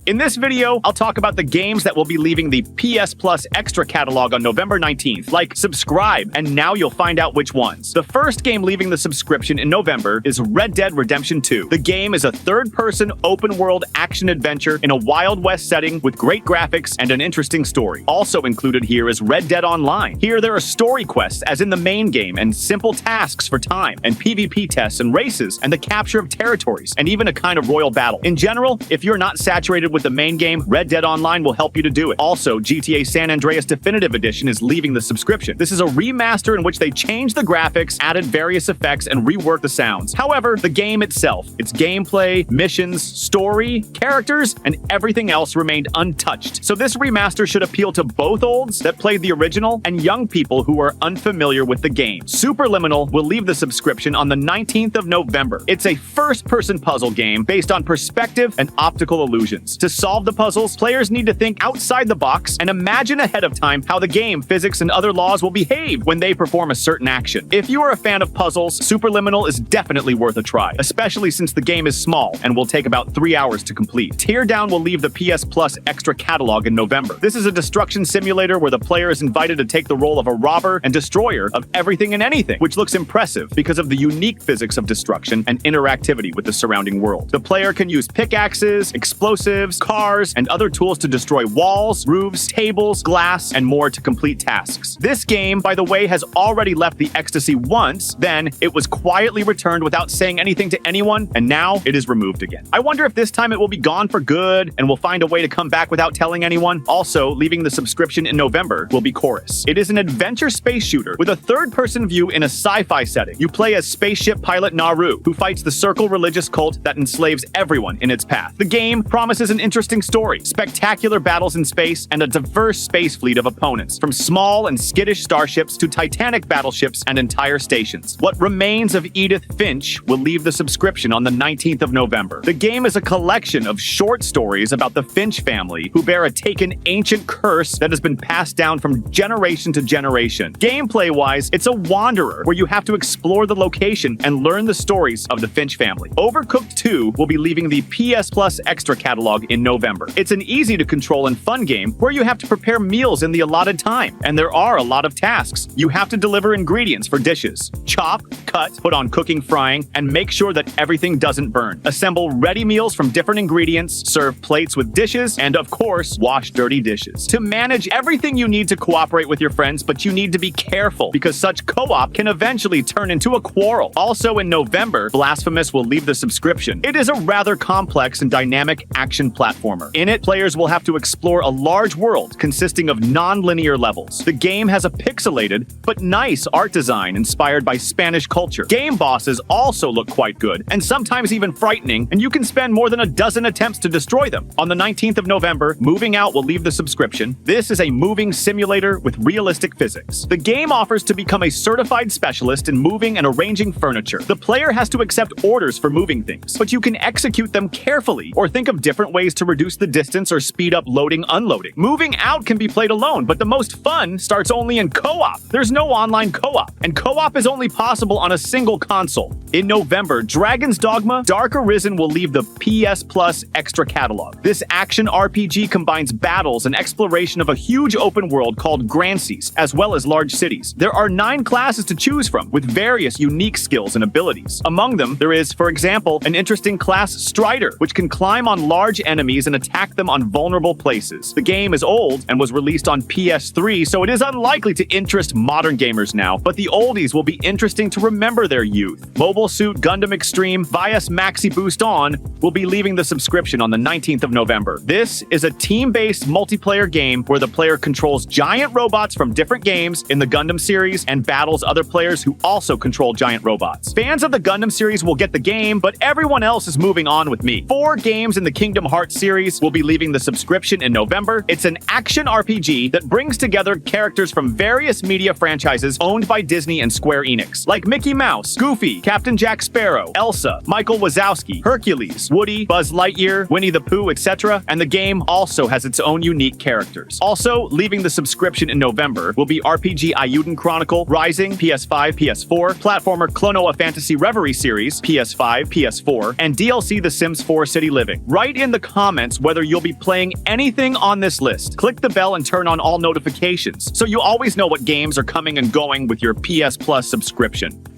In this video, I'll talk about the games that will be leaving the PS Plus Extra catalog on November 19th. Like, subscribe, and now you'll find out which ones. The first game leaving the subscription in November is Red Dead Redemption 2. The game is a third-person, open-world action-adventure in a Wild West setting with great graphics and an interesting story. Also included here is Red Dead Online. Here there are story quests, as in the main game, and simple tasks for time, and PvP tests and races, and the capture of territories, and even a kind of royal battle. In general, if you're not saturated with the main game, Red Dead Online will help you to do it. Also, GTA San Andreas Definitive Edition is leaving the subscription. This is a remaster in which they changed the graphics, added various effects, and reworked the sounds. However, the game itself, its gameplay, missions, story, characters, and everything else remained untouched. So this remaster should appeal to both olds that played the original and young people who are unfamiliar with the game. Superliminal will leave the subscription on the 19th of November. It's a first-person puzzle game based on perspective and optical illusions. To solve the puzzles, players need to think outside the box and imagine ahead of time how the game, physics, and other laws will behave when they perform a certain action. If you are a fan of puzzles, Superliminal is definitely worth a try, especially since the game is small and will take about 3 hours to complete. Teardown will leave the PS Plus Extra catalog in November. This is a destruction simulator where the player is invited to take the role of a robber and destroyer of everything and anything, which looks impressive because of the unique physics of destruction and interactivity with the surrounding world. The player can use pickaxes, explosives, cars, and other tools to destroy walls, roofs, tables, glass, and more to complete tasks. This game, by the way, has already left the ecstasy once, then it was quietly returned without saying anything to anyone, and now it is removed again. I wonder if this time it will be gone for good and will find a way to come back without telling anyone. Also, leaving the subscription in November will be Chorus. It is an adventure space shooter with a third-person view in a sci-fi setting. You play as spaceship pilot Naru, who fights the Circle religious cult that enslaves everyone in its path. The game promises an interesting story, spectacular battles in space, and a diverse space fleet of opponents, from small and skittish starships to titanic battleships and entire stations. What Remains of Edith Finch will leave the subscription on the 19th of November. The game is a collection of short stories about the Finch family, who bear a taken ancient curse that has been passed down from generation to generation. Gameplay-wise, it's a wanderer where you have to explore the location and learn the stories of the Finch family. Overcooked II will be leaving the PS Plus Extra catalog in November. It's an easy-to-control and fun game where you have to prepare meals in the allotted time, and there are a lot of tasks. You have to deliver ingredients for dishes. Chop, cut, put on cooking, frying, and make sure that everything doesn't burn. Assemble ready meals from different ingredients, serve plates with dishes, and of course, wash dirty dishes. To manage everything, you need to cooperate with your friends, but you need to be careful because such co-op can eventually turn into a quarrel. Also in November, Blasphemous will leave the subscription. It is a rather complex and dynamic action platformer. In it, players will have to explore a large world consisting of non-linear levels. The game has a pixelated but nice art design inspired by Spanish culture. Game bosses also look quite good, and sometimes even frightening, and you can spend more than a dozen attempts to destroy them. On the 19th of November, Moving Out will leave the subscription. This is a moving simulator with realistic physics. The game offers to become a certified specialist in moving and arranging furniture. The player has to accept orders for moving things, but you can execute them carefully or think of different ways to reduce the distance or speed up loading, unloading. Moving Out can be played alone, but the most fun starts only in co-op. There's no online co-op, and co-op is only possible on a single console. In November, Dragon's Dogma Dark Arisen will leave the PS Plus Extra catalog. This action RPG combines battles and exploration of a huge open world called Granseas, as well as large cities. There are 9 classes to choose from, with various unique skills and abilities. Among them, there is, for example, an interesting class Strider, which can climb on large enemies and attack them on vulnerable places. The game is old and was released on PS3, so it is unlikely to interest modern gamers now, but the oldies will be interesting to remember their youth. Mobile Suit Gundam Extreme vs Maxiboost On will be leaving the subscription on the 19th of November. This is a team-based multiplayer game where the player controls giant robots from different games in the Gundam series and battles other players who also control giant robots. Fans of the Gundam series will get the game, but everyone else is moving on with me. 4 games in the Kingdom Hearts series will be leaving the subscription in November. It's an action RPG that brings together characters from various media franchises owned by Disney and Square Enix, like Mickey Mouse, Goofy, Captain Jack Sparrow, Elsa, Michael Wazowski, Hercules, Woody, Buzz Lightyear, Winnie the Pooh, etc., and the game also has its own unique characters. Also, leaving the subscription in November will be RPG Eiyuden Chronicle, Rising, PS5, PS4, platformer Klonoa Phantasy Reverie series, PS5, PS4, and DLC The Sims 4 City Living. Right in the comments whether you'll be playing anything on this list. Click the bell and turn on all notifications so you always know what games are coming and going with your PS Plus subscription.